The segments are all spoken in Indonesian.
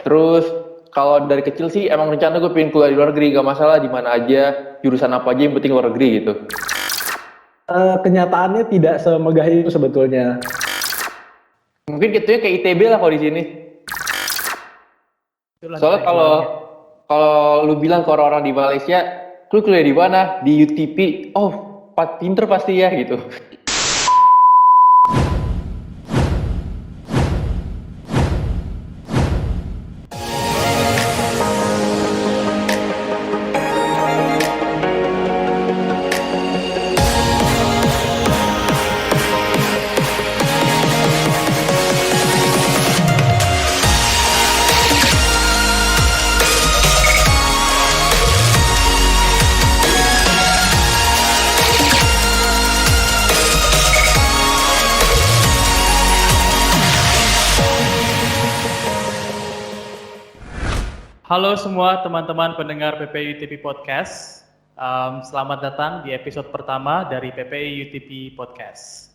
Terus kalau dari kecil sih emang rencana gue pengen kuliah di luar negeri, gak masalah di mana aja, jurusan apa aja yang penting luar negeri gitu. Kenyataannya tidak semegah itu sebetulnya. Mungkin gitu ya kayak ITB lah kalau di sini. Itulah Soalnya nilai kalau jualnya. kalau lu bilang ke orang-orang di Malaysia, lu kuliah di mana? Di UTP. Oh, pinter pasti ya gitu. Halo semua teman-teman pendengar PPI UTP Podcast. Selamat datang di episode pertama dari PPI UTP Podcast.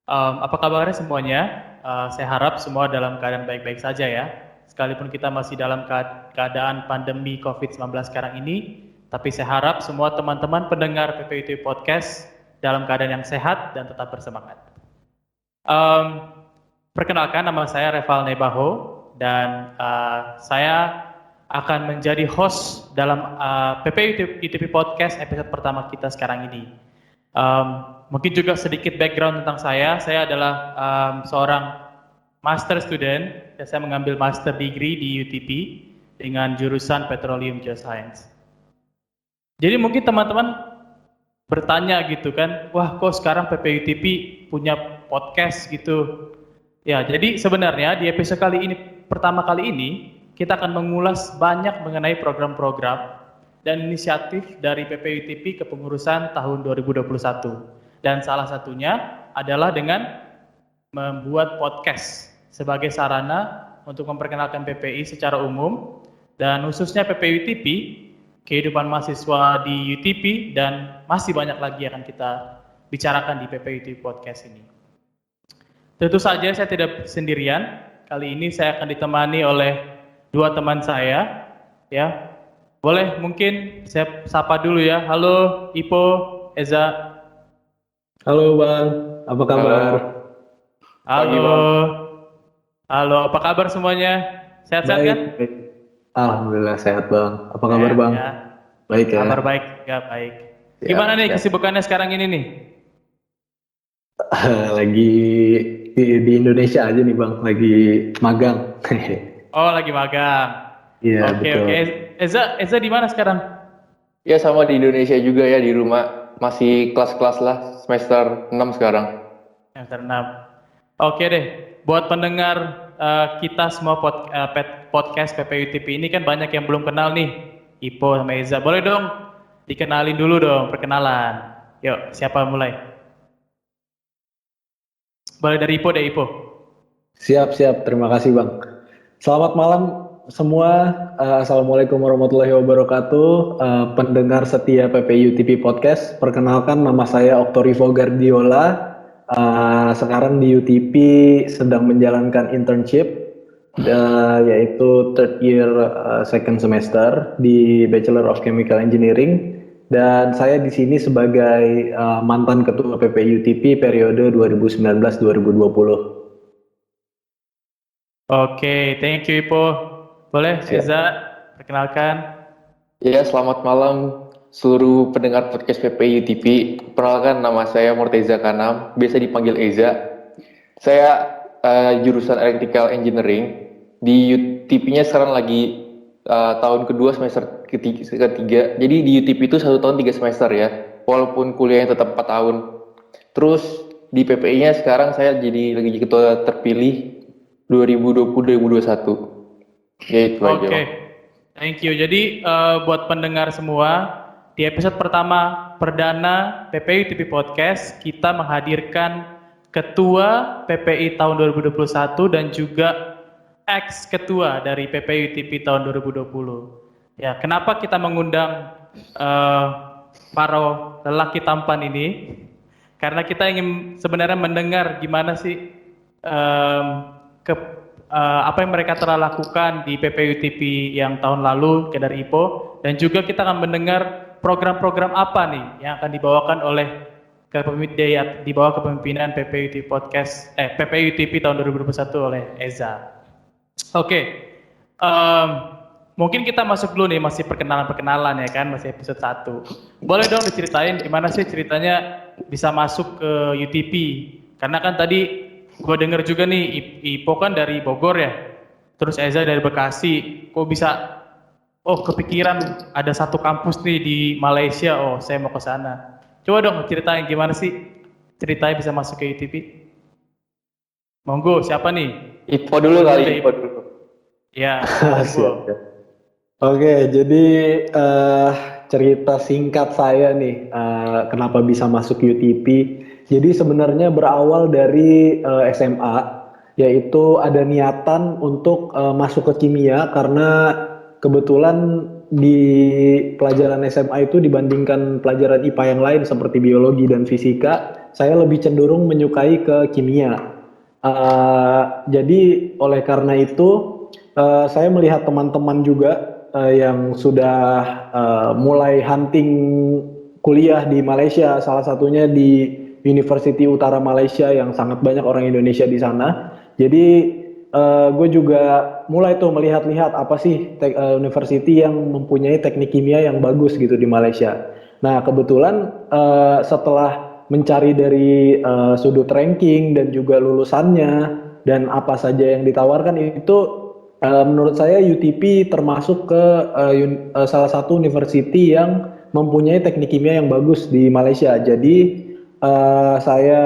Apa kabarnya semuanya? Saya harap semua dalam keadaan baik-baik saja ya. Sekalipun kita masih dalam keadaan pandemi COVID-19 sekarang ini, tapi saya harap semua teman-teman pendengar PPI UTP Podcast dalam keadaan yang sehat dan tetap bersemangat. Perkenalkan, nama saya Reval Nebaho dan saya akan menjadi host dalam PPI UTP Podcast episode pertama kita sekarang ini. Mungkin juga sedikit background tentang saya. Saya adalah seorang master student dan saya mengambil master degree di UTP dengan jurusan Petroleum Geoscience. Jadi mungkin teman-teman bertanya gitu kan, wah kok sekarang PPI UTP punya podcast gitu. Ya, jadi sebenarnya di episode pertama kali ini kita akan mengulas banyak mengenai program-program dan inisiatif dari PPI UTP kepengurusan tahun 2021. Dan salah satunya adalah dengan membuat podcast sebagai sarana untuk memperkenalkan PPI secara umum dan khususnya PPI UTP, kehidupan mahasiswa di UTP, dan masih banyak lagi yang akan kita bicarakan di PPI UTP Podcast ini. Tentu saja saya tidak sendirian. Kali ini saya akan ditemani oleh dua teman saya, ya. Boleh mungkin saya sapa dulu ya. Halo Ipo, Eza. Halo Bang, apa kabar? Pagi, Halo. Bang. Halo, apa kabar semuanya? Sehat-sehat kan? Baik. Alhamdulillah sehat Bang. Apa kabar Sehat, Bang? ya. Baik ya. Kabar baik, ya baik. Siap, Gimana nih siap. kesibukannya sekarang ini nih? Lagi di Indonesia aja nih Bang, lagi magang. Oh, lagi magang. Iya Oke, betul. oke. Eza di mana sekarang? Ya sama di Indonesia juga ya, di rumah. Masih kelas-kelas lah, semester 6 sekarang. Semester 6. Oke deh, buat pendengar kita semua podcast PPI UTP ini kan banyak yang belum kenal nih, Ipo sama Eza. Boleh dong dikenalin dulu dong, perkenalan. Yuk, siapa mulai? Boleh dari Ipo deh, Ipo. Siap, terima kasih Bang. Selamat malam semua, Assalamualaikum warahmatullahi wabarakatuh. Pendengar setia PPI UTP Podcast, perkenalkan nama saya Oktorivo Gardiola. Sekarang di UTP sedang menjalankan internship, yaitu third year second semester di Bachelor of Chemical Engineering. Dan saya di sini sebagai mantan ketua PPI UTP periode 2019-2020. Oke, thank you Ipo. Boleh Siap. Eza perkenalkan. Ya, selamat malam seluruh pendengar podcast PPI UTP. Perkenalkan, nama saya Murteza Kanam, biasa dipanggil Eza. Saya jurusan Electrical Engineering. Di UTP-nya sekarang lagi tahun kedua semester ketiga. Jadi di UTP itu 1 tahun 3 semester ya, walaupun kuliahnya tetap 4 tahun. Terus di PPI-nya sekarang saya jadi lagi ketua terpilih 2020-2021. Ya itu aja, Oke, Bang. thank you. Jadi buat pendengar semua, di episode pertama perdana PPI UTP Podcast, kita menghadirkan Ketua PPI tahun 2021 dan juga ex-ketua dari PPI UTP tahun 2020. Ya, kenapa kita mengundang para lelaki tampan ini? Karena kita ingin sebenarnya mendengar gimana sih apa yang mereka telah lakukan di PPUTP yang tahun lalu ke dari IPO, dan juga kita akan mendengar program-program apa nih yang akan dibawakan oleh di bawah kepemimpinan PPUTP tahun 2021 oleh Eza. Oke, mungkin kita masuk dulu nih, masih perkenalan ya kan, masih episode 1. Boleh dong diceritain gimana sih ceritanya bisa masuk ke UTP? Karena kan tadi gue denger juga nih, Ipo kan dari Bogor ya, terus Eza dari Bekasi, kok bisa, kepikiran ada satu kampus nih di Malaysia, saya mau ke sana. Coba dong ceritain gimana sih ceritanya bisa masuk ke UTP? Monggo, siapa nih? Ipo dulu kali, Ipo dulu. Ya, Siap. Oke, jadi cerita singkat saya nih, kenapa bisa masuk UTP. Jadi sebenarnya berawal dari SMA, yaitu ada niatan untuk masuk ke kimia karena kebetulan di pelajaran SMA itu dibandingkan pelajaran IPA yang lain seperti biologi dan fisika, saya lebih cenderung menyukai ke kimia. Jadi oleh karena itu saya melihat teman-teman juga yang sudah mulai hunting kuliah di Malaysia, salah satunya di University Utara Malaysia yang sangat banyak orang Indonesia di sana. Jadi gue juga mulai tuh melihat-lihat apa sih university yang mempunyai teknik kimia yang bagus gitu di Malaysia. Nah kebetulan setelah mencari dari sudut ranking dan juga lulusannya dan apa saja yang ditawarkan itu menurut saya UTP termasuk ke salah satu university yang mempunyai teknik kimia yang bagus di Malaysia. Jadi saya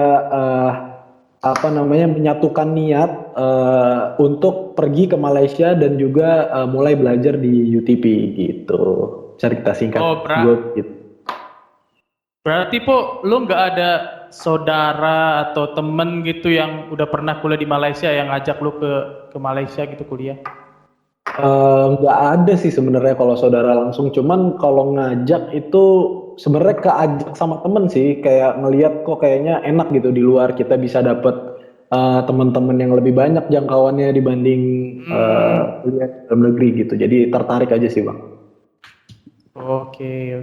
menyatukan niat untuk pergi ke Malaysia dan juga mulai belajar di UTP gitu. Cerita singkat gue gitu. Berarti Po, lu nggak ada saudara atau temen gitu yang udah pernah kuliah di Malaysia yang ngajak lu ke Malaysia gitu kuliah? Nggak ada sih sebenarnya kalau saudara langsung, cuman kalau ngajak itu sebenarnya keajak sama temen sih, kayak ngelihat kok kayaknya enak gitu di luar kita bisa dapet teman-teman yang lebih banyak jangkauannya dibanding kuliah di dalam negeri gitu, jadi tertarik aja sih Bang. Oke.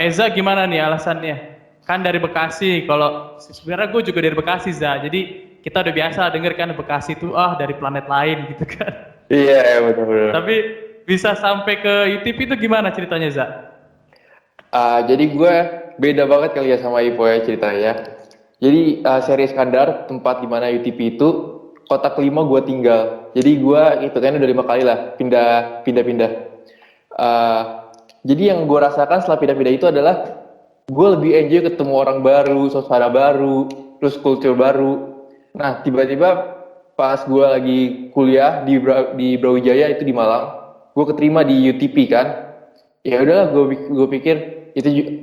Eza gimana nih alasannya? Kan dari Bekasi, kalau sebenarnya gue juga dari Bekasi Za, jadi kita udah biasa denger kan Bekasi itu dari planet lain gitu kan. Iya, benar-benar. Tapi bisa sampai ke UTP itu gimana ceritanya Za? Jadi gue beda banget kali ya sama Ipo ya ceritanya. Jadi Seri Iskandar, tempat di mana UTP itu, kota kelima gue tinggal. Jadi gue itu kan udah 5 kali lah pindah-pindah. Jadi yang gue rasakan setelah pindah-pindah itu adalah gue lebih enjoy ketemu orang baru, suasana baru, terus kultur baru. Nah tiba-tiba pas gue lagi kuliah di Brawijaya itu di Malang, gue keterima di UTP kan. Ya udahlah, gue pikir itu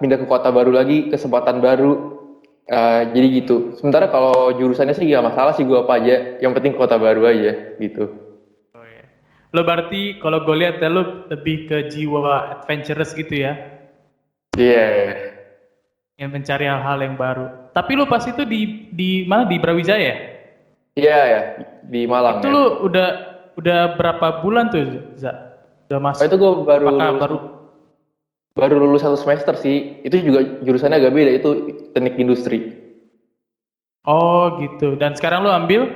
pindah ke kota baru lagi, kesempatan baru. Jadi gitu. Sementara kalau jurusannya sih gak masalah sih, gue apa aja, yang penting kota baru aja gitu. Oh, ya. Lo berarti kalau gue lihat ya lo lebih ke jiwa adventurous gitu ya? Iya. Yang mencari hal-hal yang baru. Tapi lo pas itu di mana, di Brawijaya? Iya ya, di Malang. Itu ya. lo udah berapa bulan tuh Za? Udah masuk? Itu gue baru lulus 1 semester sih. Itu juga jurusannya agak beda, itu teknik industri. Oh gitu. Dan sekarang lo ambil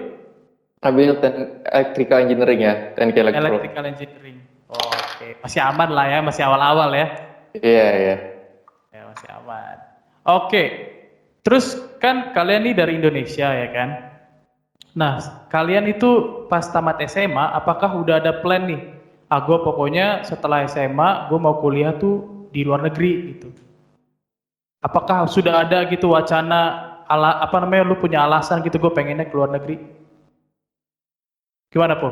Electrical Engineering ya, teknik elektro. Electrical Engineering. Oh, oke. Masih aman lah ya, masih awal-awal ya. Iya. Ya masih aman. Oke. Terus kan kalian nih dari Indonesia ya kan? Nah, kalian itu pas tamat SMA, apakah udah ada plan nih? Gue pokoknya setelah SMA, gue mau kuliah tuh di luar negeri gitu. Apakah sudah ada gitu wacana, lu punya alasan gitu gue pengennya ke luar negeri? Gimana Po?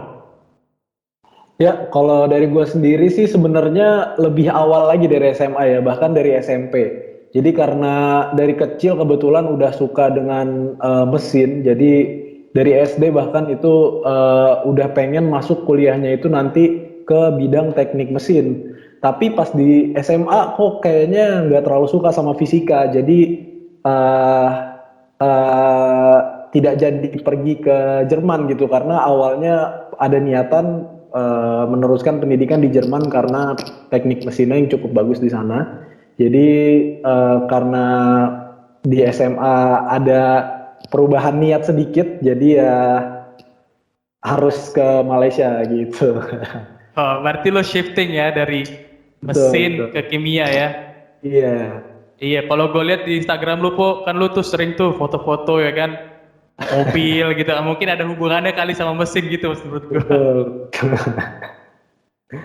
Ya, kalau dari gue sendiri sih sebenarnya lebih awal lagi dari SMA ya, bahkan dari SMP. Jadi karena dari kecil kebetulan udah suka dengan mesin, jadi dari SD bahkan itu udah pengen masuk kuliahnya itu nanti ke bidang teknik mesin. Tapi pas di SMA kok kayaknya nggak terlalu suka sama fisika, jadi tidak jadi pergi ke Jerman gitu karena awalnya ada niatan meneruskan pendidikan di Jerman karena teknik mesinnya yang cukup bagus di sana. Jadi karena di SMA ada perubahan niat sedikit, jadi ya harus ke Malaysia gitu. Oh, berarti lo shifting ya dari Betul, mesin betul. ke kimia ya. Iya, Iya, kalau gue lihat di Instagram lu Po, kan lu tuh sering tuh foto-foto ya kan, mobil gitu. Mungkin ada hubungannya kali sama mesin gitu menurut gue. betul.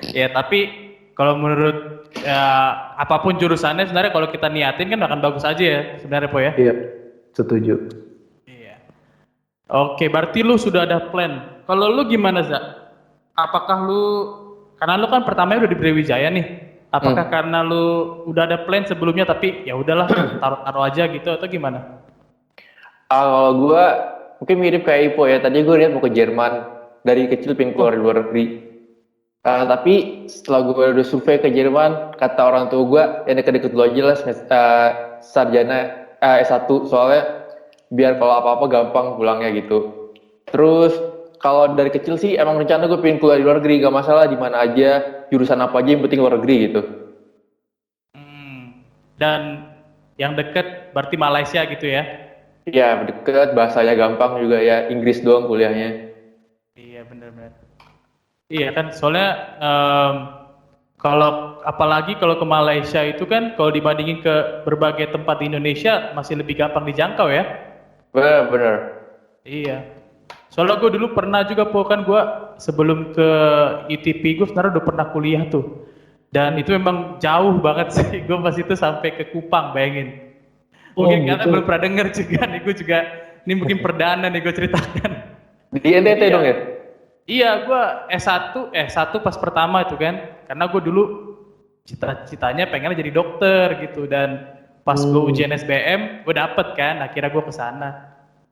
Ya, tapi kalau menurut ya, apapun jurusannya sebenarnya kalau kita niatin kan akan bagus aja ya sebenarnya Po ya. Iya, setuju. Iya. Oke, berarti lu sudah ada plan. Kalau lu gimana, Za? Apakah lu, karena lu kan pertamanya udah di Brawijaya nih. Apakah karena lu udah ada plan sebelumnya tapi ya udahlah taruh-taruh aja gitu atau gimana? Kalau gue mungkin mirip kayak Ipo ya. Tadi gue lihat mau ke Jerman. Dari kecil pengen keluar di luar negeri. Tapi setelah gue udah survei ke Jerman, kata orang tua gue, yang deket-deket dulu aja lah sarjana S1. Soalnya biar kalau apa-apa gampang pulangnya gitu. Terus kalau dari kecil sih emang rencana gue pengen keluar di luar negeri, gak masalah di mana aja, jurusan apa aja yang penting luar negeri gitu. Dan yang deket berarti Malaysia gitu ya? Ya deket, bahasanya gampang juga ya, Inggris doang kuliahnya. Iya benar-benar. Iya kan soalnya kalau apalagi kalau ke Malaysia itu kan kalau dibandingin ke berbagai tempat di Indonesia masih lebih gampang dijangkau ya. Bener. Iya. Soalnya gue dulu pernah juga Po kan gue sebelum ke ITP gue sebenarnya udah pernah kuliah tuh. Dan itu memang jauh banget sih. Gue pas itu sampai ke Kupang bayangin. Mungkin kalian gitu. belum pernah denger juga nih gue juga ini mungkin perdana nih gue ceritakan. Di NTT Iya. dong ya? Iya, gue S1 pas pertama itu kan, karena gue dulu cita-citanya pengen jadi dokter gitu dan pas gue ujian SBM gue dapet kan, akhirnya gue kesana.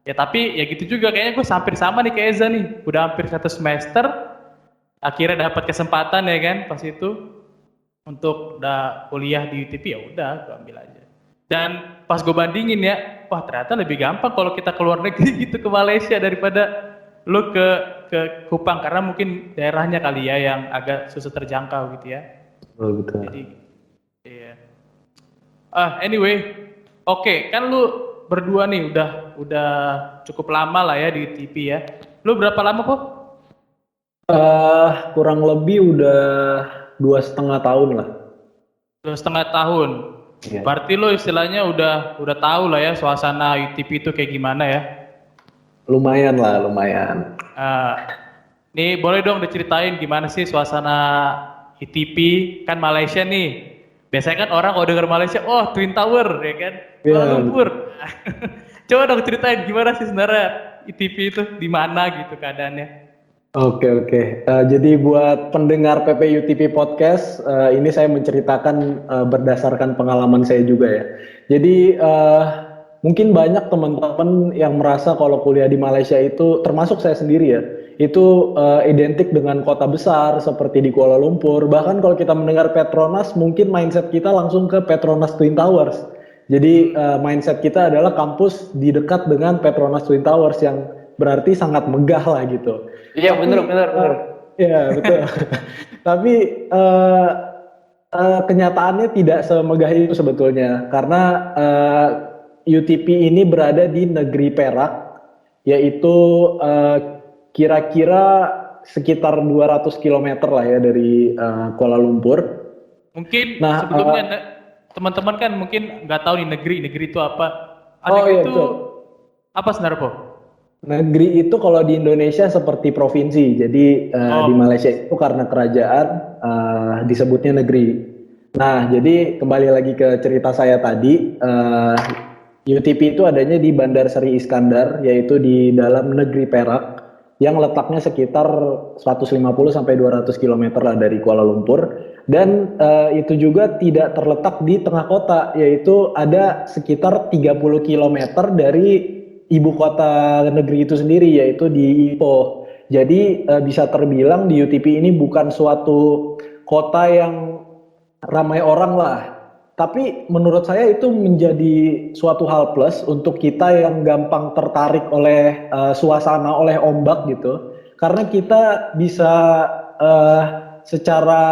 Ya tapi ya gitu juga kayaknya gue hampir sama nih kayak Eza nih, udah hampir 1 semester, akhirnya dapat kesempatan ya kan pas itu untuk udah kuliah di UTP ya udah gue ambil aja. Dan pas gue bandingin ya, wah ternyata lebih gampang kalau kita keluar negeri gitu ke Malaysia daripada lu ke Kupang karena mungkin daerahnya kali ya yang agak susah terjangkau gitu ya. Betul. Jadi iya. Anyway, oke, kan lu berdua nih udah cukup lama lah ya di TV ya. Lu berapa lama kok? Kurang lebih udah 2,5 tahun lah. 2,5 tahun. Iya. Berarti lu istilahnya udah tahu lah ya suasana UTP itu kayak gimana ya. Lumayan lah, lumayan. Nih boleh dong diceritain gimana sih suasana ITP kan Malaysia nih. Biasanya kan orang kalau denger Malaysia, oh Twin Tower ya kan, Kuala Iya. Lumpur. Coba dong ceritain gimana sih sebenarnya ITP itu di mana gitu keadaannya. Oke. Jadi buat pendengar PPUTP Podcast, ini saya menceritakan berdasarkan pengalaman saya juga ya. Jadi mungkin banyak teman-teman yang merasa kalau kuliah di Malaysia itu, termasuk saya sendiri ya, itu identik dengan kota besar seperti di Kuala Lumpur. Bahkan kalau kita mendengar Petronas, mungkin mindset kita langsung ke Petronas Twin Towers. Jadi mindset kita adalah kampus di dekat dengan Petronas Twin Towers yang berarti sangat megah lah gitu. Iya Tapi, bener. Iya betul. Tapi kenyataannya tidak semegah itu sebetulnya, karena UTP ini berada di negeri Perak, yaitu kira-kira sekitar 200 km lah ya dari Kuala Lumpur. Mungkin Nah, sebelumnya teman-teman kan mungkin nggak tahu nih negeri itu apa. iya, Itu betul. apa sebenarnya Po? Negeri itu kalau di Indonesia seperti provinsi, jadi di Malaysia itu karena kerajaan disebutnya negeri. Nah, jadi kembali lagi ke cerita saya tadi, UTP itu adanya di Bandar Seri Iskandar, yaitu di dalam negeri Perak, yang letaknya sekitar 150 sampai 200 km lah dari Kuala Lumpur, dan itu juga tidak terletak di tengah kota, yaitu ada sekitar 30 km dari ibu kota negeri itu sendiri, yaitu di Ipoh. Jadi bisa terbilang di UTP ini bukan suatu kota yang ramai orang lah. Tapi menurut saya itu menjadi suatu hal plus untuk kita yang gampang tertarik oleh suasana, oleh ombak gitu. Karena kita bisa eh, secara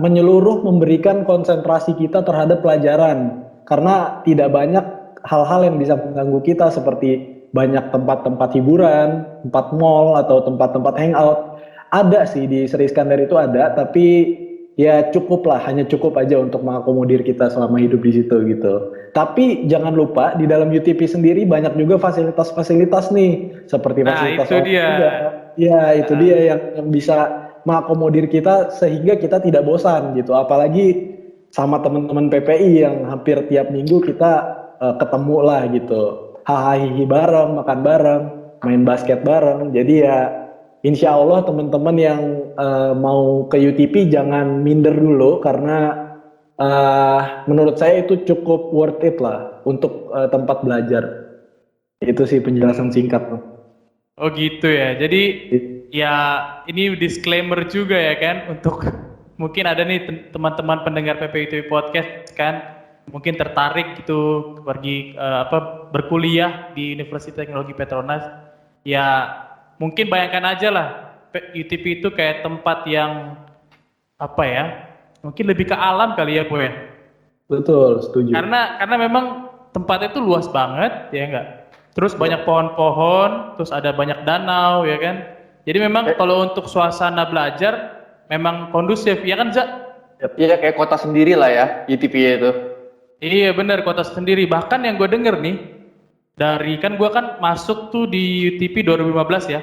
menyeluruh memberikan konsentrasi kita terhadap pelajaran. Karena tidak banyak hal-hal yang bisa mengganggu kita seperti banyak tempat-tempat hiburan, tempat mall atau tempat-tempat hangout. Ada sih di Sri Iskandar itu ada, tapi ya cukup lah, hanya cukup aja untuk mengakomodir kita selama hidup di situ gitu. Tapi jangan lupa di dalam UTP sendiri banyak juga fasilitas-fasilitas nih, seperti Nah, fasilitas itu dia. olahraga. Ya, itu Nah, dia yang bisa mengakomodir kita sehingga kita tidak bosan gitu. Apalagi sama teman-teman PPI yang hampir tiap minggu kita ketemu lah gitu. Hahaha bareng, makan bareng, main basket bareng. Jadi ya insya Allah teman-teman yang mau ke UTP jangan minder dulu karena menurut saya itu cukup worth it lah untuk tempat belajar. Itu sih penjelasan singkat tuh. oh gitu ya. Jadi ya ini disclaimer juga ya kan untuk mungkin ada nih teman-teman pendengar PPITV Podcast kan mungkin tertarik gitu pergi berkuliah di Universitas Teknologi Petronas. Ya mungkin bayangkan aja lah UTP itu kayak tempat yang apa ya? Mungkin lebih ke alam kali ya, Boy. Betul, setuju. Karena memang tempatnya itu luas banget, ya enggak? Terus banyak pohon-pohon, terus ada banyak danau, ya kan? Jadi memang kalau untuk suasana belajar memang kondusif, ya kan, Za? Iya kayak kota sendiri lah ya UTP itu. Iya bener, kota sendiri. Bahkan yang gue denger nih, dari kan gue kan masuk tuh di UTP 2015 ya.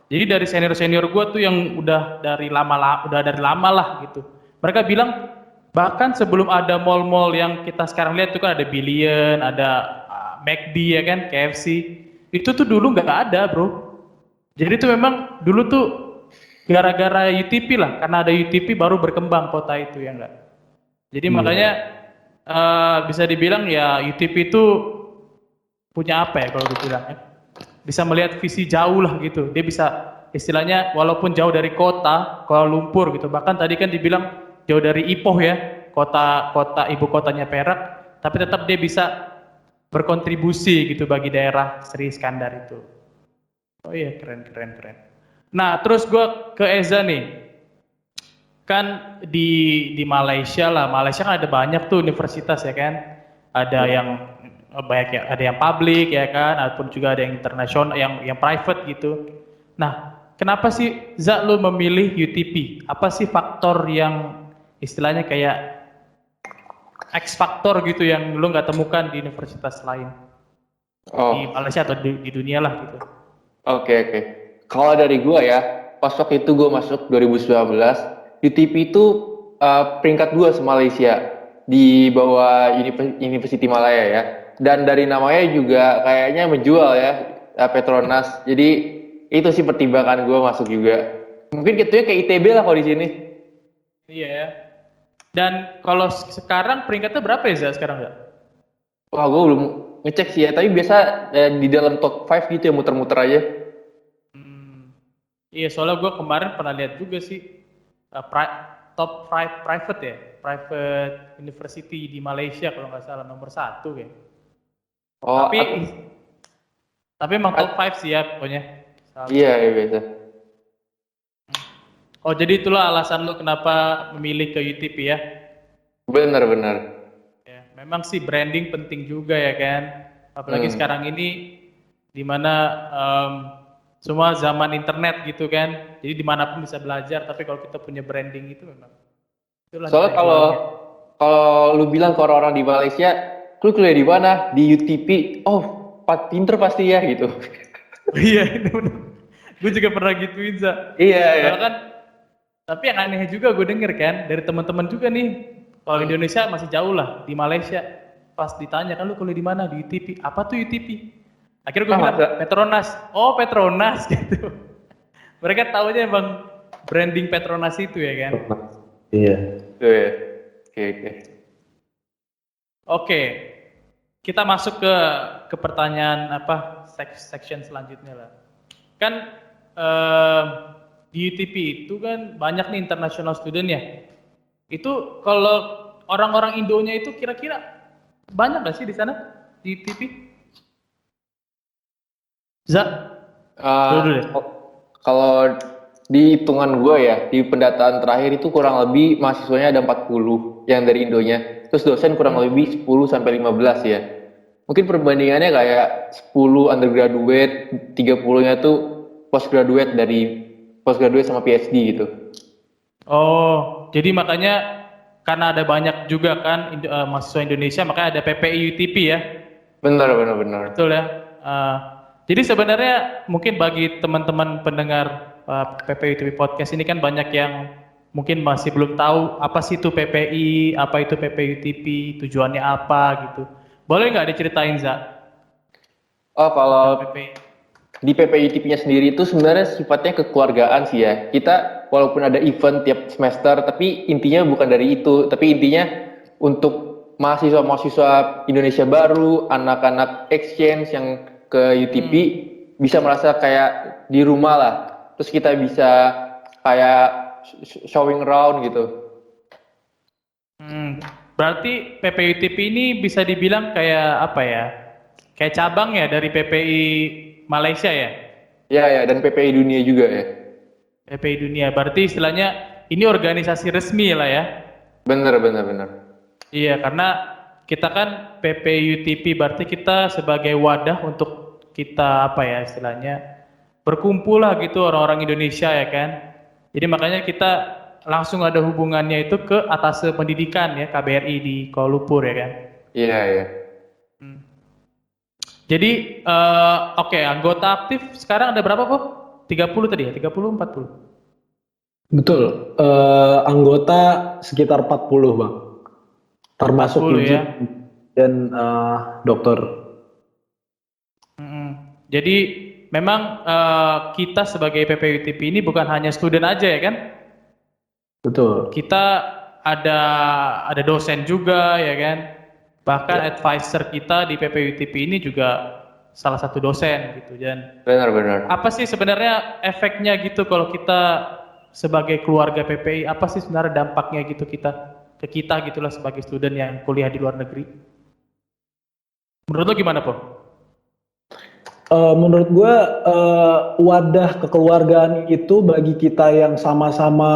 Jadi dari senior-senior gue tuh yang udah dari lama lah gitu. Mereka bilang bahkan sebelum ada mall-mall yang kita sekarang lihat tuh kan ada Billion, ada McD ya kan, KFC. Itu tuh dulu nggak ada, bro. Jadi tuh memang dulu tuh gara-gara UTP lah, karena ada UTP baru berkembang kota itu ya enggak. Jadi makanya bisa dibilang ya UTP itu punya apa ya kalau dibilang ya, bisa melihat visi jauh lah gitu. Dia bisa istilahnya walaupun jauh dari kota Kuala Lumpur gitu, bahkan tadi kan dibilang jauh dari Ipoh ya, kota ibu kotanya Perak, tapi tetap dia bisa berkontribusi gitu bagi daerah Sri Iskandar itu. Oh iya, keren. Nah terus gue ke Eza nih, kan di Malaysia lah, Malaysia kan ada banyak tuh universitas ya kan, ada yang banyak ya, ada yang publik ya kan, ataupun juga ada yang internasional, yang private gitu. Nah, kenapa sih Za lu memilih UTP? Apa sih faktor yang istilahnya kayak X faktor gitu yang lu nggak temukan di universitas lain di Oh, Malaysia atau di dunia lah gitu? oke. Kalau dari gua ya, pas waktu itu gua masuk 2019, UTP itu peringkat 2 se-Malaysia di bawah University Malaya ya. Dan dari namanya juga kayaknya menjual ya, Petronas. Jadi itu sih pertimbangan gua masuk juga. Mungkin gitu kayak ITB lah kalau di sini. Iya ya. Dan kalau sekarang peringkatnya berapa ya Za sekarang Za? Wah, gua belum ngecek sih ya, tapi biasa di dalam top 5 gitu ya muter-muter aja. Iya, soalnya gue kemarin pernah lihat juga sih top 5 private ya, private university di Malaysia kalau nggak salah nomor 1 ya. Oh, Tapi emang top 5 sih ya pokoknya. iya biasa. Oh jadi itulah alasan lu kenapa memilih ke UTP ya? Benar. Ya, memang sih branding penting juga ya kan. Apalagi sekarang ini dimana semua zaman internet gitu kan. Jadi dimanapun bisa belajar. Tapi kalau kita punya branding itu memang itulah Soalnya nilai kalau jualnya. lu bilang ke orang-orang di Malaysia, lu kuliah di mana? Di UTP. Oh, pinter pasti ya gitu. Iya itu benar. Gue juga pernah gituin Za. Iya ya. Soalnya kan, tapi yang aneh juga gue denger kan dari teman-teman juga nih. Kalau Indonesia masih jauh lah, di Malaysia pas ditanya kan lu kuliah di mana? Di UTP. Apa tuh UTP? Akhirnya gue bilang Masa? Petronas. Oh Petronas gitu. Mereka tahu aja emang branding Petronas itu ya kan. Iya. Tuh ya. Oke. Oke, kita masuk ke pertanyaan apa section selanjutnya lah. Kan di UTP itu kan banyak nih international student ya. Itu kalau orang-orang Indonya itu kira-kira banyak nggak sih di sana di TV? Za, dulu deh. Kalau di hitungan gue ya, di pendataan terakhir itu kurang lebih mahasiswanya ada 40 yang dari Indonya. Terus dosen kurang lebih 10 sampai 15 ya. Mungkin perbandingannya kayak 10 undergraduate, 30-nya tuh postgraduate sama PhD gitu. Oh, jadi makanya karena ada banyak juga kan mahasiswa Indonesia, makanya ada PPI UTP ya. Benar. Betul ya. Jadi sebenarnya mungkin bagi teman-teman pendengar PPI UTP Podcast ini kan banyak yang mungkin masih belum tahu apa sih itu PPI, apa itu PPI UTP, tujuannya apa gitu. Boleh nggak diceritain, Za? Oh, kalau PPI. di PPITP-nya sendiri itu sebenarnya sifatnya kekeluargaan sih ya. Kita walaupun ada event tiap semester, tapi intinya bukan dari itu. Tapi intinya untuk mahasiswa-mahasiswa Indonesia baru, anak-anak exchange yang ke UTP bisa merasa kayak di rumah lah. Terus kita bisa kayak showing around gitu. Berarti PPI UTP ini bisa dibilang kayak apa ya? Kayak cabang ya dari PPI Malaysia ya? Ya, dan PPI dunia juga ya. PPI Dunia. Berarti istilahnya ini organisasi resmi lah ya? Bener. Iya, karena kita kan PPI UTP berarti kita sebagai wadah untuk kita apa ya istilahnya berkumpul lah gitu orang-orang Indonesia ya kan. Jadi makanya kita langsung ada hubungannya itu ke Atasé Pendidikan ya KBRI di Kuala Lumpur ya kan. Iya. Jadi oke, anggota aktif sekarang ada berapa kok? 30 tadi ya? 30, 40? Betul. Anggota sekitar 40 Bang. Termasuk 40 ya. dan dokter. Jadi memang kita sebagai PPI UTP ini bukan hanya student aja ya kan? Betul. Kita ada dosen juga ya kan? Bahkan advisor kita di PPI UTP ini juga salah satu dosen gitu. Dan Benar. apa sih sebenarnya efeknya gitu kalau kita sebagai keluarga PPI, apa sih sebenarnya dampaknya gitu ke kita gitulah sebagai student yang kuliah di luar negeri? Menurut lo gimana, Po? Menurut gue wadah kekeluargaan itu bagi kita yang sama-sama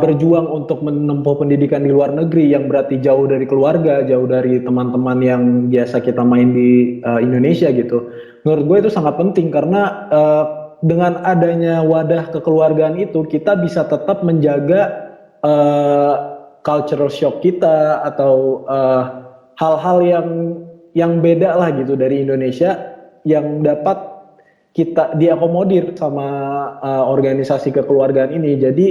berjuang untuk menempuh pendidikan di luar negeri yang berarti jauh dari keluarga, jauh dari teman-teman yang biasa kita main di Indonesia gitu. Menurut gue itu sangat penting karena dengan adanya wadah kekeluargaan itu kita bisa tetap menjaga cultural shock kita atau hal-hal yang beda lah gitu dari Indonesia yang dapat kita diakomodir sama organisasi kekeluargaan ini. Jadi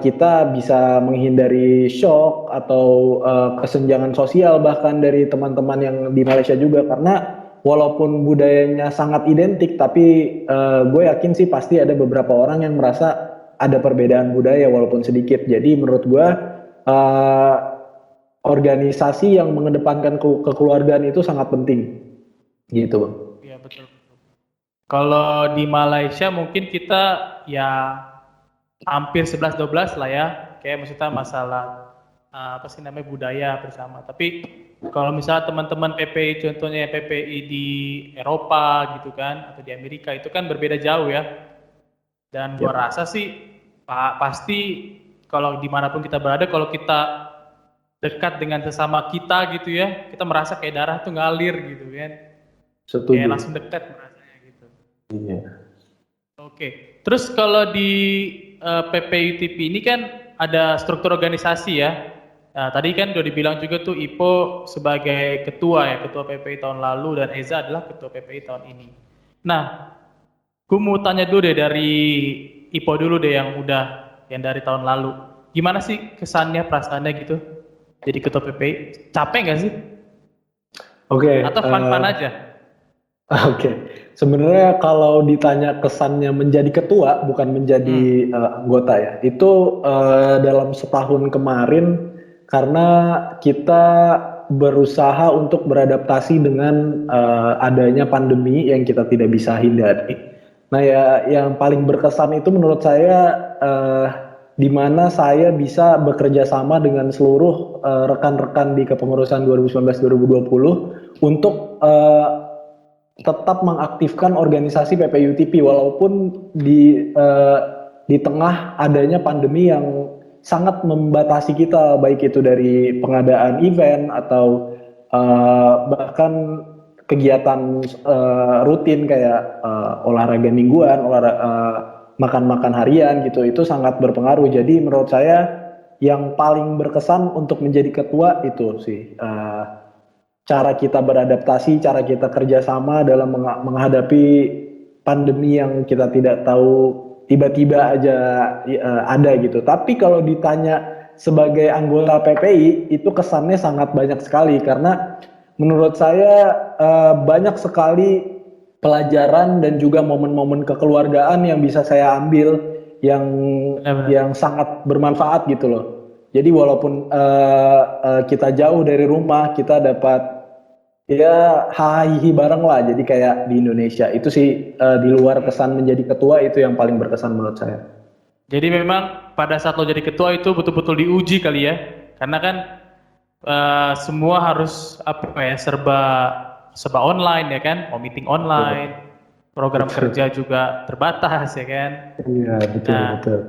kita bisa menghindari shock atau kesenjangan sosial bahkan dari teman-teman yang di Malaysia juga, karena walaupun budayanya sangat identik tapi gue yakin sih pasti ada beberapa orang yang merasa ada perbedaan budaya walaupun sedikit. Jadi menurut gue organisasi yang mengedepankan kekeluargaan itu sangat penting gitu Bang. Iya betul. Kalau di Malaysia mungkin kita ya hampir 11-12 lah ya, kayak maksudnya masalah apa sih namanya budaya bersama. Tapi kalau misalnya teman-teman PPI, contohnya PPI di Eropa gitu kan, atau di Amerika itu kan berbeda jauh ya. Dan gua rasa sih pasti kalau dimanapun kita berada, kalau kita dekat dengan sesama kita gitu ya, kita merasa kayak darah tuh ngalir gitu kan. Setuju. Kayak langsung dekat rasanya gitu. Iya. Oke. Terus kalau di PPI UTP ini kan ada struktur organisasi ya. Nah, tadi kan udah dibilang juga tuh Ipo sebagai ketua ya, ketua PPI tahun lalu, dan Eza adalah ketua PPI tahun ini. Nah, gue mau tanya dulu deh dari Ipo dulu deh yang dari tahun lalu. Gimana sih kesannya, perasaannya gitu jadi ketua PPI? Capek nggak sih? Oke. Atau fun-fun aja? Oke, sebenarnya kalau ditanya kesannya menjadi ketua bukan menjadi anggota ya, itu dalam setahun kemarin karena kita berusaha untuk beradaptasi dengan adanya pandemi yang kita tidak bisa hindari. Nah ya, yang paling berkesan itu menurut saya di mana saya bisa bekerja sama dengan seluruh rekan-rekan di kepengurusan 2019-2020 untuk tetap mengaktifkan organisasi PPUTP walaupun di tengah adanya pandemi yang sangat membatasi kita, baik itu dari pengadaan event atau bahkan kegiatan rutin kayak olahraga mingguan, makan-makan harian gitu, itu sangat berpengaruh. Jadi menurut saya yang paling berkesan untuk menjadi ketua itu sih cara kita beradaptasi, cara kita kerjasama dalam menghadapi pandemi yang kita tidak tahu tiba-tiba aja ada gitu. Tapi kalau ditanya sebagai anggota PPI itu kesannya sangat banyak sekali karena menurut saya banyak sekali pelajaran dan juga momen-momen kekeluargaan yang bisa saya ambil yang Benar-benar. yang sangat bermanfaat gitu loh. Jadi walaupun kita jauh dari rumah, kita dapat ya hahihi bareng lah. Jadi kayak di Indonesia itu sih di luar kesan menjadi ketua itu yang paling berkesan menurut saya. Jadi memang pada saat lo jadi ketua itu betul-betul diuji kali ya, karena kan semua harus apa ya serba online ya kan, mau meeting online, program Betul. kerja juga terbatas ya kan. Iya betul Nah, betul.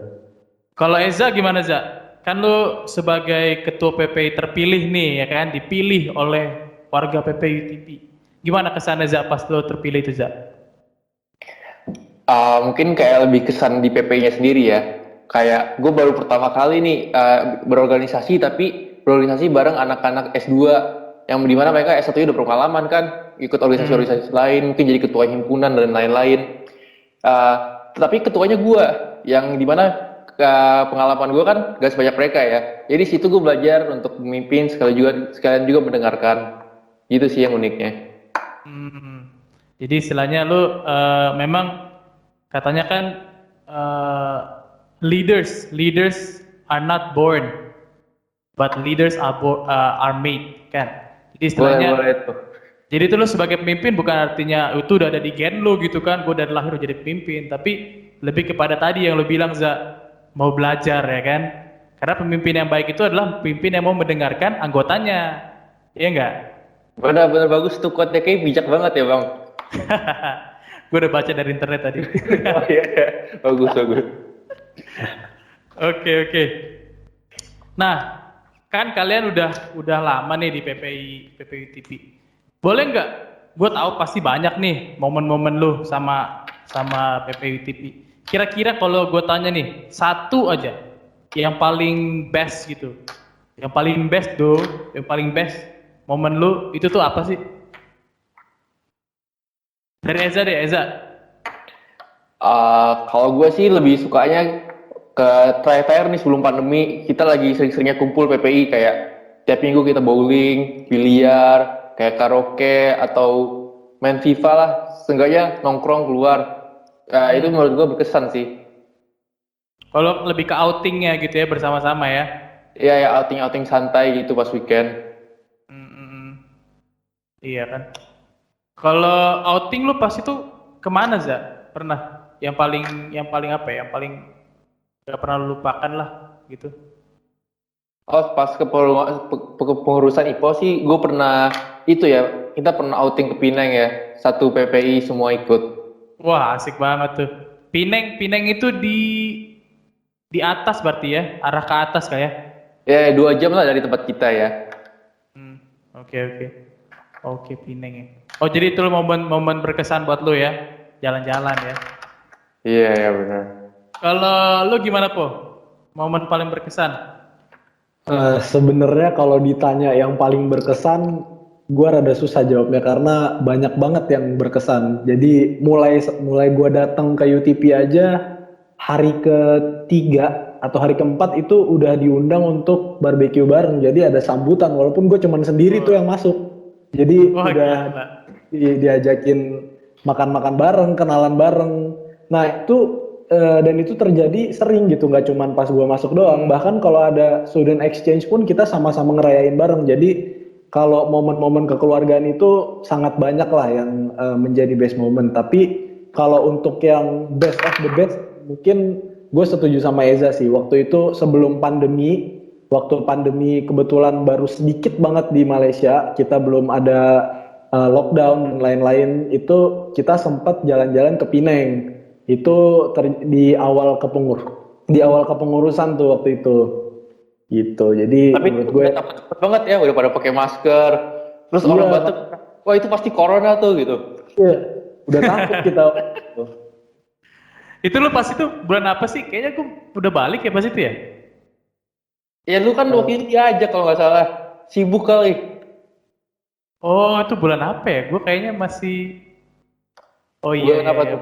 kalau Eza gimana Za? Kan lu sebagai ketua PPI terpilih nih ya kan, dipilih oleh warga PPI UTP. Gimana kesannya Za pas lu terpilih itu Za? Mungkin kayak lebih kesan di PP-nya sendiri ya. Kayak gue baru pertama kali nih berorganisasi, tapi berorganisasi bareng anak-anak S2 yang dimana mereka S1 udah berpengalaman kan, ikut organisasi-organisasi lain, mungkin jadi ketua himpunan dan lain-lain. Tapi ketuanya gue, yang dimana pengalaman gue kan gak sebanyak mereka ya. Jadi situ gue belajar untuk memimpin sekalian juga mendengarkan. Gitu sih yang uniknya. Hmm. Jadi istilahnya lu memang katanya kan leaders are not born, but leaders are made kan. Jadi istilahnya, Boleh tuh. jadi itu lu sebagai pemimpin bukan artinya itu udah ada di gen lu gitu kan, gue dari lahir udah jadi pemimpin, tapi lebih kepada tadi yang lu bilang Za, mau belajar ya kan. Karena pemimpin yang baik itu adalah pemimpin yang mau mendengarkan anggotanya, iya enggak? Benar-benar bagus tuh quote-nya, kayak bijak banget ya bang. Gue udah baca dari internet tadi. Oh iya, bagus bagus. Oke oke. Nah, kan kalian udah lama nih di PPI UTP. Boleh nggak? Gue tahu pasti banyak nih momen-momen lu sama PPI UTP. Kira-kira kalau gue tanya nih, satu aja yang paling best gitu. Yang paling best yang paling best momen lu itu tuh apa sih? Dari Eza deh, Eza. Kalau gue sih lebih sukanya ke terakhir nih sebelum pandemi, kita lagi sering-seringnya kumpul PPI, kayak tiap minggu kita bowling, biliar, kayak karaoke atau main FIFA lah, seenggaknya nongkrong keluar. Itu menurut gue berkesan sih. Kalau lebih ke outingnya gitu ya bersama-sama ya. Iya ya, outing-outing santai gitu pas weekend. Hmm, iya kan. Kalau outing lu pas itu kemana Za? Pernah? Yang paling apa ya? Yang paling gak pernah lu lupakan lah gitu. Oh, pas kepengurusan IPO sih, gue pernah itu ya, kita pernah outing ke Pineng ya, satu PPI semua ikut. Wah asik banget tuh. Pineng itu di atas berarti ya, arah ke atas kayak. Ya, 2 jam lah dari tempat kita ya. Oke. Oke Pineng ya. Oh jadi itu momen berkesan buat lu ya, jalan-jalan ya. Iya, ya benar. Kalau lu gimana Po? Momen paling berkesan? Sebenarnya kalau ditanya yang paling berkesan, gue rada susah jawabnya karena banyak banget yang berkesan. Jadi mulai gue datang ke UTP aja hari ketiga atau hari keempat itu udah diundang untuk barbeque bareng. Jadi ada sambutan walaupun gue cuman sendiri tuh yang masuk. Jadi Wah, udah gila. diajakin makan-makan bareng, kenalan bareng. Nah itu dan itu terjadi sering gitu, nggak cuman pas gue masuk doang. Bahkan kalau ada student exchange pun kita sama-sama ngerayain bareng. Jadi kalau momen-momen kekeluargaan itu sangat banyak lah yang menjadi best moment. Tapi kalau untuk yang best of the best, mungkin gue setuju sama Eza sih. Waktu itu sebelum pandemi, waktu pandemi kebetulan baru sedikit banget di Malaysia, kita belum ada lockdown dan lain-lain, itu kita sempat jalan-jalan ke Penang. Itu di awal kepengurusan tuh waktu itu. Gitu. Jadi Tapi menurut gue udah takut banget ya, udah pada pakai masker. Terus iya, orang batuk, wah itu pasti corona tuh gitu. iya, udah takut kita. Itu lu pas itu bulan apa sih? Kayaknya gue udah balik ya pas itu ya? Ya lu kan waktu itu diajak kalau nggak salah, sibuk kali. Oh, itu bulan apa ya? Gue kayaknya masih. Oh iya, Bulan apa iya, tuh?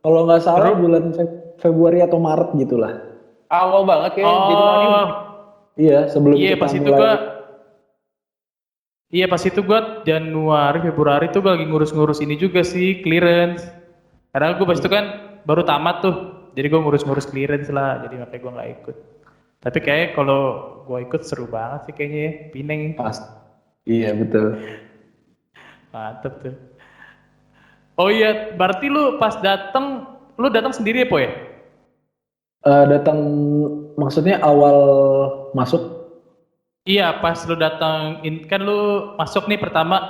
Kalau nggak salah Terus? bulan Februari atau Maret gitulah. Awal banget kayak Januari. Oh, Iya, sebelum iya kita pas itu mulai. gue. Iya pas itu gue Januari, Februari tuh gue lagi ngurus-ngurus ini juga sih, clearance. Karena gue pas itu kan baru tamat tuh, jadi gue ngurus-ngurus clearance lah, jadi makanya gue nggak ikut. Tapi kayak kalau gue ikut seru banget sih kayaknya ya, Pineng. Pas. Iya, betul. Mantep tuh. Oh iya, berarti lu pas lu datang sendiri ya, Po ya? Datang maksudnya awal masuk. Iya, pas lu datang, kan lu masuk nih pertama,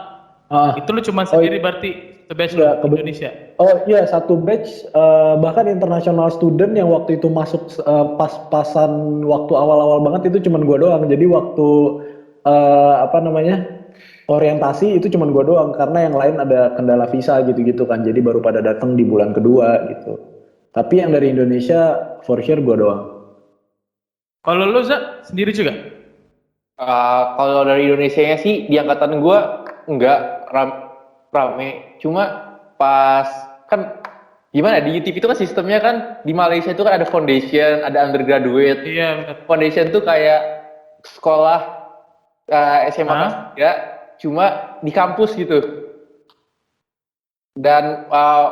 Ah, itu lu cuma oh, sendiri berarti, satu batch lu, iya, Indonesia. oh iya, satu batch, bahkan international student yang waktu itu masuk pas-pasan waktu awal-awal banget itu cuman gua doang. Jadi waktu apa namanya, orientasi itu cuman gua doang karena yang lain ada kendala visa gitu-gitu kan. Jadi baru pada datang di bulan kedua gitu. Tapi yang dari Indonesia for sure gua doang. Kalau lu, Za, sendiri juga? Kalau dari Indonesia sih di angkatan gue nggak rame, cuma pas kan gimana di UTP itu kan sistemnya kan di Malaysia itu kan ada foundation, ada undergraduate. Iya, benar. Foundation tuh kayak sekolah SMA Hah? kelas 3, cuma di kampus gitu. Dan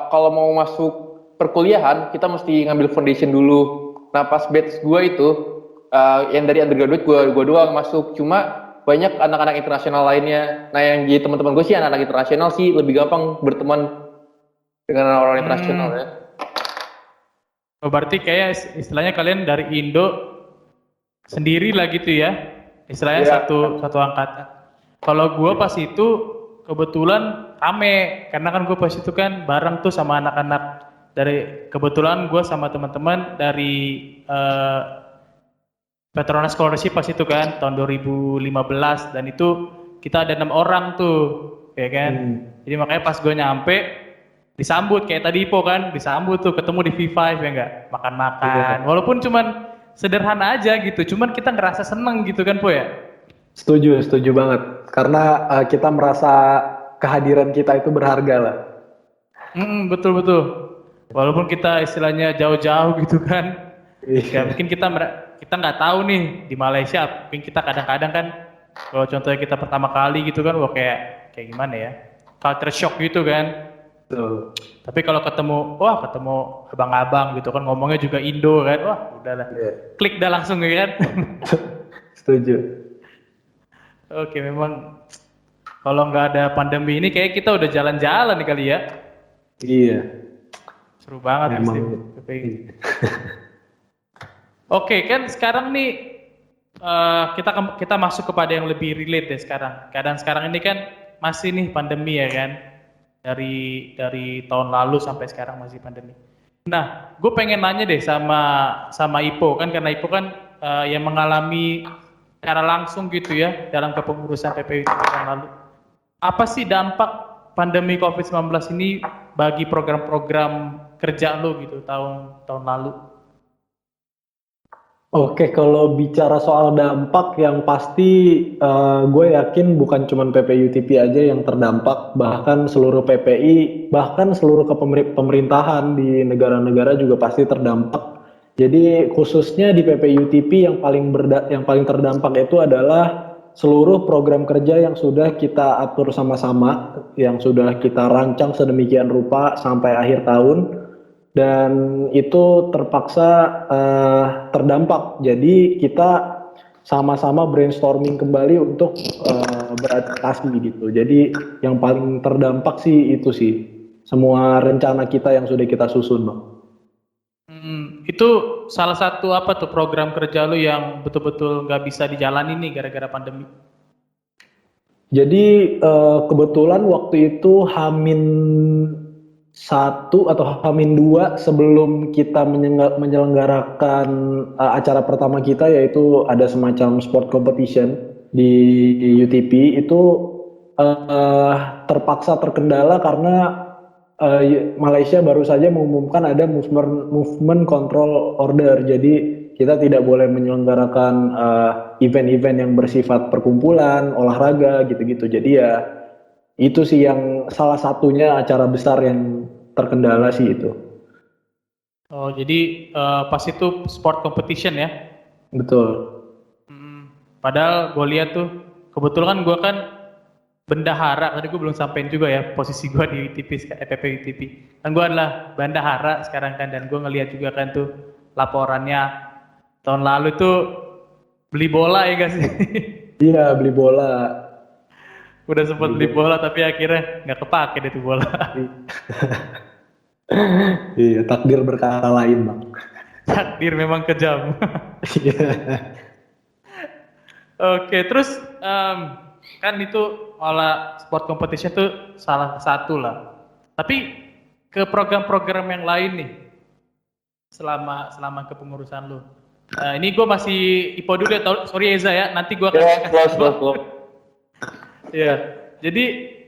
kalau mau masuk perkuliahan kita mesti ngambil foundation dulu. Nah pas batch gue itu yang dari undergraduate gue doang masuk, cuma banyak anak-anak internasional lainnya. Nah yang jadi teman-teman gue sih anak-anak internasional sih lebih gampang berteman dengan orang internasional ya. Oh, berarti kayak istilahnya kalian dari Indo sendiri lah gitu ya, istilahnya Iya. satu angkatan. Kalau gue pas itu kebetulan rame, karena kan gue pas itu kan bareng tuh sama anak-anak dari, kebetulan gue sama teman-teman dari Petronas Scholarship pas itu kan tahun 2015, dan itu kita ada 6 orang tuh, ya kan. Jadi makanya pas gue nyampe disambut kayak tadi Ipo kan, disambut tuh ketemu di V5 ya enggak, makan-makan. Walaupun cuman sederhana aja gitu, cuman kita ngerasa seneng gitu kan, Po ya. Setuju banget. Karena kita merasa kehadiran kita itu berharga lah. Betul. Walaupun kita istilahnya jauh-jauh gitu kan, ya Iya. mungkin kita nggak tahu nih di Malaysia. Mungkin kita kadang-kadang kan, kalau contohnya kita pertama kali gitu kan, wah kayak gimana ya, culture shock gitu kan. Betul. Tapi kalau ketemu abang-abang gitu kan, ngomongnya juga Indo kan, wah udahlah, Iya. klik dah langsung ya kan. Setuju. Oke, memang kalau nggak ada pandemi ini kayak kita udah jalan-jalan nih kali ya. Iya. Seru banget Memang. pasti PPI. Oke, kan sekarang nih kita masuk kepada yang lebih relate deh sekarang. Keadaan sekarang ini kan masih nih pandemi ya kan. Dari tahun lalu sampai sekarang masih pandemi. Nah, gue pengen nanya deh sama Ipo kan, karena Ipo kan yang mengalami secara langsung gitu ya dalam kepengurusan PPI tahun lalu. Apa sih dampak pandemi COVID-19 ini bagi program-program kerja lo gitu tahun lalu? Oke, kalau bicara soal dampak yang pasti gue yakin bukan cuma PPI-UTP aja yang terdampak, bahkan seluruh PPI, bahkan seluruh pemerintahan di negara-negara juga pasti terdampak. Jadi khususnya di PPI-UTP yang paling terdampak itu adalah seluruh program kerja yang sudah kita atur sama-sama, yang sudah kita rancang sedemikian rupa sampai akhir tahun. Dan itu terpaksa terdampak. Jadi kita sama-sama brainstorming kembali untuk beradaptasi gitu. Jadi yang paling terdampak sih itu sih semua rencana kita yang sudah kita susun, Bang. Itu salah satu apa tuh program kerja lu yang betul-betul nggak bisa dijalani nih gara-gara pandemi? Jadi kebetulan waktu itu Hamin 1 atau Hamin 2 sebelum kita menyelenggarakan acara pertama kita, yaitu ada semacam sport competition di UTP itu terpaksa terkendala karena Malaysia baru saja mengumumkan ada movement control order. Jadi kita tidak boleh menyelenggarakan event-event yang bersifat perkumpulan, olahraga gitu-gitu. Jadi ya itu sih yang salah satunya acara besar yang terkendala sih itu. Oh, jadi pas itu sport competition ya? Betul. Padahal gue lihat tuh, kebetulan gue kan bendahara, tadi gue belum sampein juga ya posisi gue di UTP, EPP UTP. Kan gue adalah bendahara sekarang kan, dan gue ngelihat juga kan tuh laporannya tahun lalu tuh beli bola ya gak sih? Iya, beli bola. Udah sempat beli bola tapi akhirnya nggak kepake deh tuh bola. Iya, takdir berkata lain, Bang. Takdir memang kejam. Iya. Oke, terus kan itu olah sport competition tuh salah satu lah. Tapi ke program-program yang lain nih selama kepengurusan lu. Ini gue masih IPO dulu ya, sorry Eza ya. Nanti gue akan Close. Iya. Jadi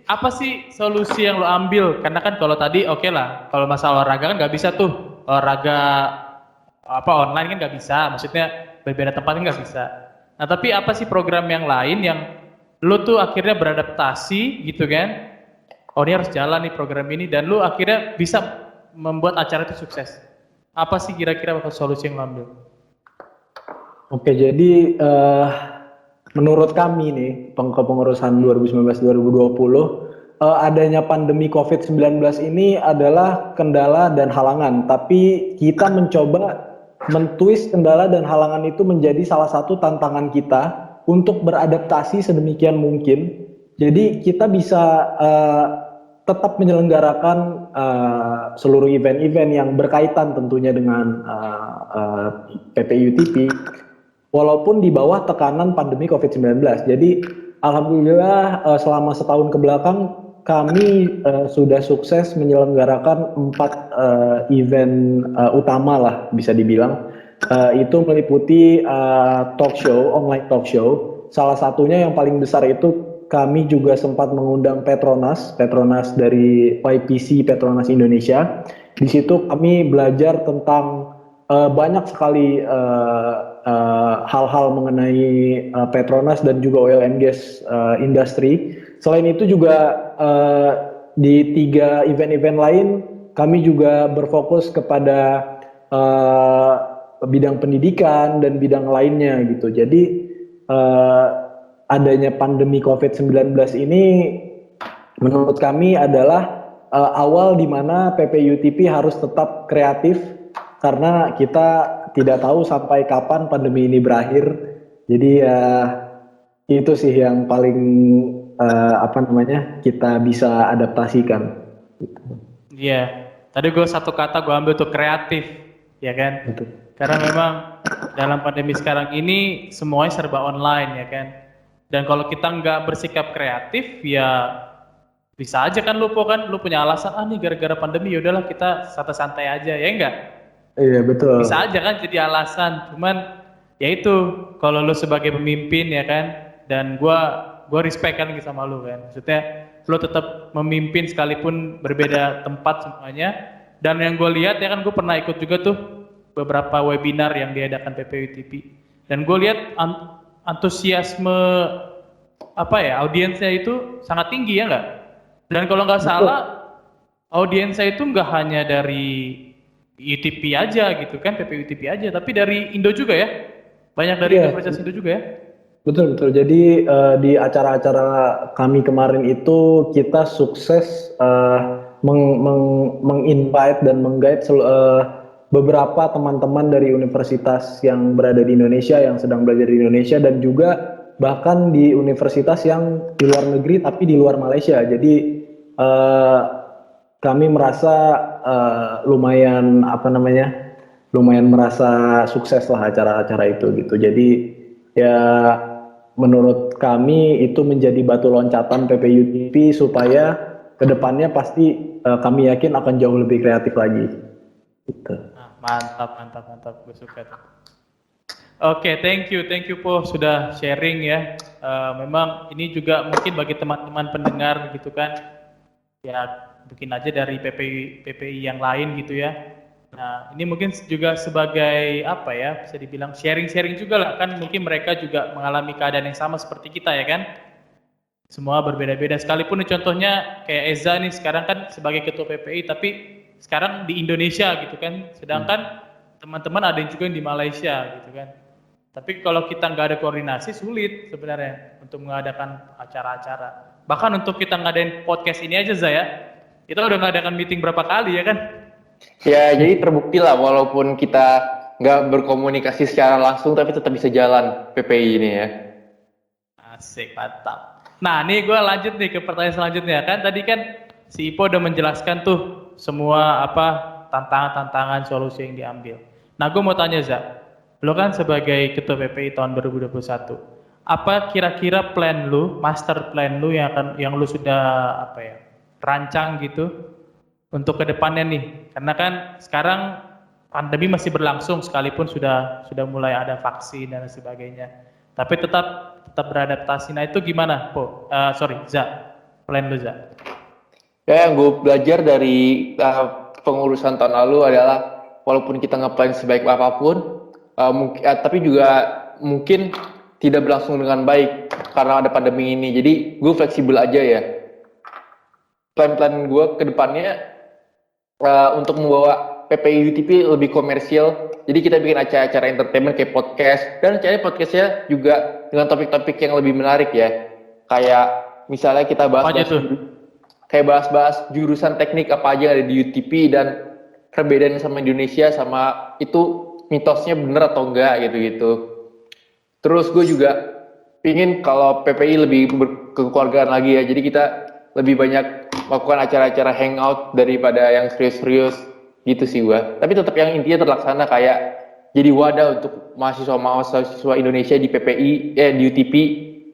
apa sih solusi yang lo ambil? Karena kan kalau tadi oke lah, kalau masalah olahraga kan nggak bisa tuh, olahraga apa online kan nggak bisa, maksudnya berbeda tempat kan nggak bisa. Nah tapi apa sih program yang lain yang lo tuh akhirnya beradaptasi gitu kan? Oh ini harus jalan nih program ini, dan lo akhirnya bisa membuat acara itu sukses. Apa sih kira-kira solusi yang lo ambil? Oke, jadi menurut kami nih, kepengurusan 2019-2020, adanya pandemi COVID-19 ini adalah kendala dan halangan, tapi kita mencoba mentwist kendala dan halangan itu menjadi salah satu tantangan kita untuk beradaptasi sedemikian mungkin. Jadi kita bisa tetap menyelenggarakan seluruh event-event yang berkaitan tentunya dengan PPUTP, walaupun di bawah tekanan pandemi COVID-19. Jadi alhamdulillah selama setahun ke belakang kami sudah sukses menyelenggarakan 4 event utama lah bisa dibilang. Itu meliputi online talk show. Salah satunya yang paling besar itu kami juga sempat mengundang Petronas dari YPC Petronas Indonesia. Di situ kami belajar tentang banyak sekali hal-hal mengenai Petronas dan juga oil and gas industry. Selain itu juga di 3 event-event lain kami juga berfokus kepada bidang pendidikan dan bidang lainnya gitu. Jadi adanya pandemi COVID-19 ini menurut kami adalah awal di mana PPUTP harus tetap kreatif karena kita tidak tahu sampai kapan pandemi ini berakhir. Jadi itu sih yang paling kita bisa adaptasikan. Iya, tadi gue satu kata gue ambil tuh kreatif, ya kan? Betul. Karena memang dalam pandemi sekarang ini semuanya serba online, ya kan? Dan kalau kita nggak bersikap kreatif, ya bisa aja kan lu punya alasan, nih gara-gara pandemi, yaudahlah kita santai-santai aja, ya enggak? Iya betul. Bisa aja kan jadi alasan, cuman ya itu kalau lu sebagai pemimpin ya kan, dan gua respect kan sama lu kan, maksudnya lu tetap memimpin sekalipun berbeda tempat semuanya. Dan yang gue lihat ya kan, gue pernah ikut juga tuh beberapa webinar yang diadakan PPUTP, dan gue lihat antusiasme audiensnya itu sangat tinggi ya nggak? Dan kalau nggak salah audiensnya itu nggak hanya dari UTP aja gitu kan, PPUTP aja, tapi dari Indo juga ya, banyak dari Universitas Indo juga ya. Betul. Jadi di acara-acara kami kemarin itu kita sukses meng-invite dan meng-guide beberapa teman-teman dari universitas yang berada di Indonesia, yang sedang belajar di Indonesia, dan juga bahkan di universitas yang di luar negeri tapi di luar Malaysia. Jadi kami merasa lumayan lumayan merasa sukses lah acara-acara itu gitu. Jadi ya menurut kami itu menjadi batu loncatan PPU TV supaya kedepannya pasti kami yakin akan jauh lebih kreatif lagi. Gitu. Nah, mantap, gue suka tuh. Oke, thank you Po sudah sharing ya. Memang ini juga mungkin bagi teman-teman pendengar gitu kan, ya mungkin aja dari PPI yang lain gitu ya. Nah, ini mungkin juga sebagai apa ya, bisa dibilang sharing-sharing juga lah kan, mungkin mereka juga mengalami keadaan yang sama seperti kita ya kan. Semua berbeda-beda, sekalipun nih, contohnya kayak Eza nih sekarang kan sebagai ketua PPI tapi sekarang di Indonesia gitu kan, sedangkan teman-teman ada yang juga yang di Malaysia gitu kan. Tapi kalau kita nggak ada koordinasi sulit sebenarnya untuk mengadakan acara-acara. Bahkan untuk kita ngadain podcast ini aja Zaya, kita udah ngadakan meeting berapa kali ya kan? Ya, jadi terbukti lah walaupun kita nggak berkomunikasi secara langsung tapi tetap bisa jalan PPI ini ya. Asik, mantap. Nah, nih gue lanjut nih ke pertanyaan selanjutnya kan. Tadi kan si Ipo udah menjelaskan tuh semua apa tantangan-tantangan solusi yang diambil. Nah, gue mau tanya Za, lo kan sebagai ketua PPI tahun 2021, apa kira-kira plan lu, master plan lu yang lu sudah apa ya rancang gitu untuk kedepannya nih? Karena kan sekarang pandemi masih berlangsung sekalipun sudah mulai ada vaksin dan sebagainya, tapi tetap beradaptasi. Nah itu gimana, Po? Za, plan lu Za? Ya, yang gue belajar dari pengurusan tahun lalu adalah walaupun kita ngeplan sebaik apapun, tapi juga mungkin tidak berlangsung dengan baik karena ada pandemi ini. Jadi gue fleksibel aja ya. Plan-plan gue ke depannya untuk membawa PPI UTP lebih komersial. Jadi kita bikin acara-acara entertainment kayak podcast, dan caranya podcastnya juga dengan topik-topik yang lebih menarik ya. Kayak misalnya kita bahas jurusan teknik apa aja yang ada di UTP dan perbedaannya sama Indonesia, sama itu mitosnya bener atau enggak gitu-gitu. Terus gue juga pingin kalau PPI lebih berkekeluargaan lagi ya, jadi kita lebih banyak melakukan acara-acara hangout daripada yang serius-serius gitu sih gue. Tapi tetap yang intinya terlaksana, kayak jadi wadah untuk mahasiswa Indonesia di PPI, di UTP,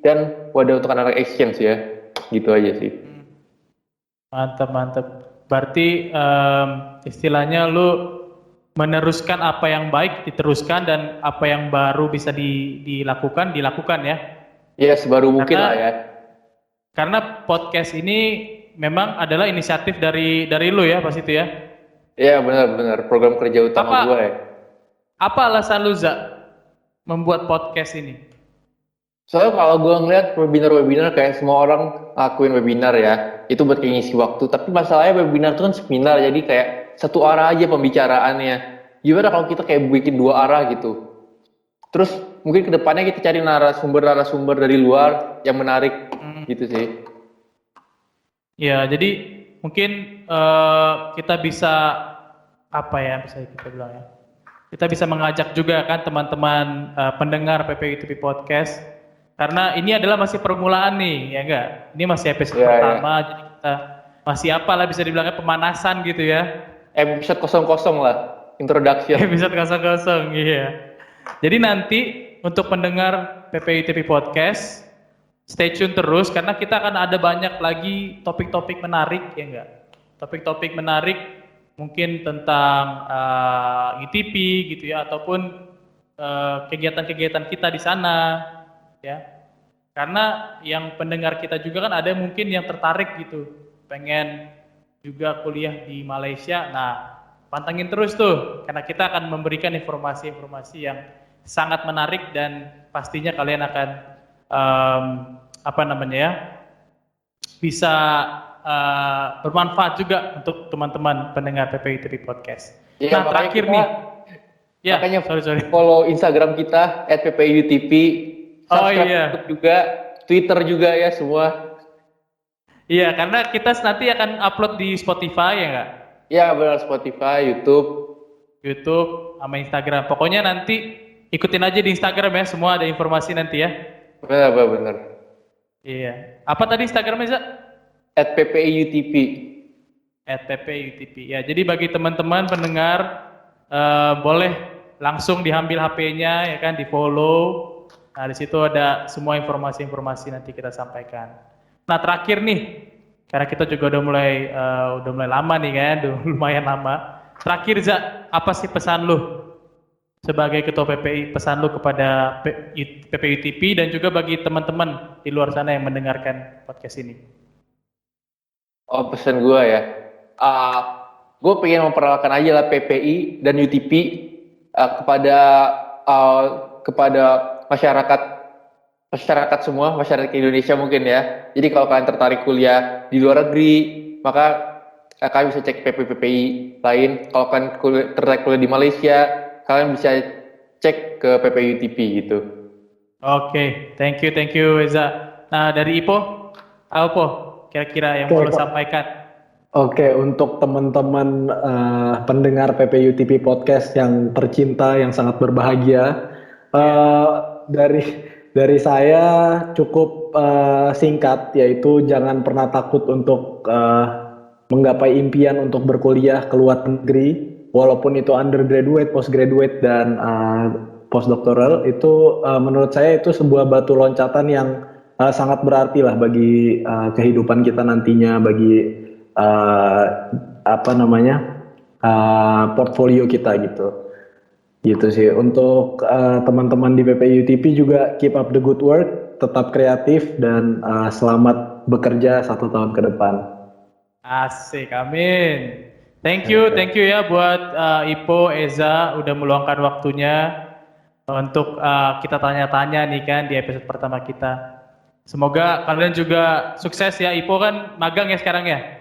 dan wadah untuk anak-anak exchange ya, gitu aja sih. Mantap. Berarti istilahnya lu meneruskan apa yang baik diteruskan dan apa yang baru bisa dilakukan ya. Ya, sebaru mungkin lah ya. Karena podcast ini memang adalah inisiatif dari lu ya pas itu ya. Ya, benar program kerja utama gue ya. Apa alasan lu Za membuat podcast ini? Soalnya kalau gue ngeliat webinar kayak semua orang lakuin webinar ya, itu buat kayak ngisi waktu. Tapi masalahnya webinar itu kan seminar, jadi kayak satu arah aja pembicaraannya. Gimana kalau kita kayak bikin dua arah gitu? Terus mungkin kedepannya kita cari narasumber dari luar yang menarik gitu sih. Ya, jadi mungkin kita bisa apa ya, bisa kita bilang ya. Kita bisa mengajak juga kan teman-teman pendengar PPI TV Podcast, karena ini adalah masih permulaan nih, ya enggak? Ini masih episode pertama, jadi kita masih apalah bisa dibilangnya pemanasan gitu ya. Episode 00 lah, introduction. Episode 00, iya. Jadi nanti untuk pendengar PPI TV Podcast, stay tune terus karena kita akan ada banyak lagi topik-topik menarik, ya enggak? Topik-topik menarik mungkin tentang UTP gitu ya, ataupun kegiatan-kegiatan kita di sana ya. Karena yang pendengar kita juga kan ada mungkin yang tertarik gitu, pengen juga kuliah di Malaysia. Nah, pantengin terus tuh karena kita akan memberikan informasi-informasi yang sangat menarik dan pastinya kalian akan bisa bermanfaat juga untuk teman-teman pendengar PPI TV Podcast. Ya, nah terakhir nih, ya makanya sorry. Follow Instagram kita @ppiyutp, subscribe YouTube juga, Twitter juga ya semua. Iya, karena kita nanti akan upload di Spotify ya nggak? Ya benar, Spotify, YouTube sama Instagram. Pokoknya nanti ikutin aja di Instagram ya, semua ada informasi nanti ya. Benar. Iya. Apa tadi Instagramnya Za? @ppiyutp. @ppiyutp. Ya, jadi bagi teman-teman pendengar boleh langsung diambil HP-nya ya kan, di-follow. Nah, di situ ada semua informasi-informasi nanti kita sampaikan. Nah, terakhir nih, karena kita juga udah mulai lama nih kan, udah lumayan lama. Terakhir Za, apa sih pesan lu sebagai ketua PPI, pesan lu kepada PPUTP dan juga bagi teman-teman di luar sana yang mendengarkan podcast ini? Oh, pesan gue ya. Gue pengen memperkenalkan aja lah PPI dan UTP kepada kepada masyarakat semua, masyarakat Indonesia mungkin ya. Jadi kalau kalian tertarik kuliah di luar negeri, maka kalian bisa cek PPI lain. Kalau kalian tertarik kuliah di Malaysia, kalian bisa cek ke PPI UTP gitu. Oke, thank you Eza. Nah, dari Ipo, apa kira-kira yang mau lo sampaikan? Oke, untuk teman-teman pendengar PPUTP Podcast yang tercinta, yang sangat berbahagia, dari saya cukup singkat, yaitu jangan pernah takut untuk menggapai impian untuk berkuliah ke luar negeri, walaupun itu undergraduate, postgraduate, dan postdoctoral. Itu menurut saya itu sebuah batu loncatan yang sangat berarti lah bagi kehidupan kita nantinya, bagi portfolio kita gitu sih. Untuk teman-teman di PPUTP juga keep up the good work, tetap kreatif, dan selamat bekerja 1 tahun ke depan. Asik, amin. Thank you ya buat Ipo, Eza udah meluangkan waktunya untuk kita tanya-tanya nih kan di episode pertama kita. Semoga kalian juga sukses ya. Ipo kan magang ya sekarang ya?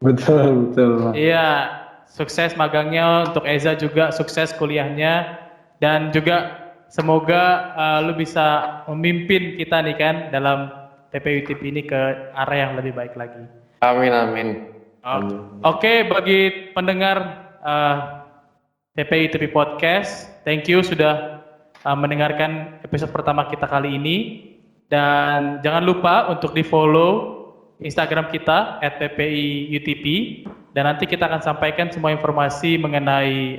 Betul. Iya, sukses magangnya. Untuk Eza juga sukses kuliahnya. Dan juga semoga lu bisa memimpin kita nih kan dalam PPUTP ini ke arah yang lebih baik lagi. Amin. Oke, bagi pendengar PPUTP Podcast, thank you sudah mendengarkan episode pertama kita kali ini. Dan jangan lupa untuk di-follow Instagram kita @PPIUTP, dan nanti kita akan sampaikan semua informasi mengenai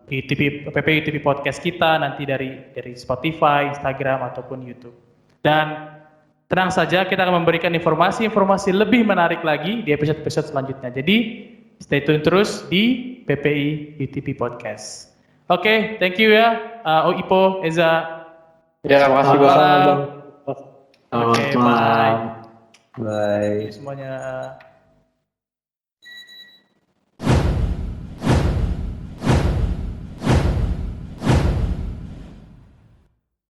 PPIUTP Podcast kita nanti dari Spotify, Instagram ataupun YouTube. Dan tenang saja, kita akan memberikan informasi-informasi lebih menarik lagi di episode-episode selanjutnya. Jadi stay tune terus di PPIUTP Podcast. Oke, thank you ya Ipo, Eza. Ya, makasih Bang. Oke, bye. Bye Semuanya.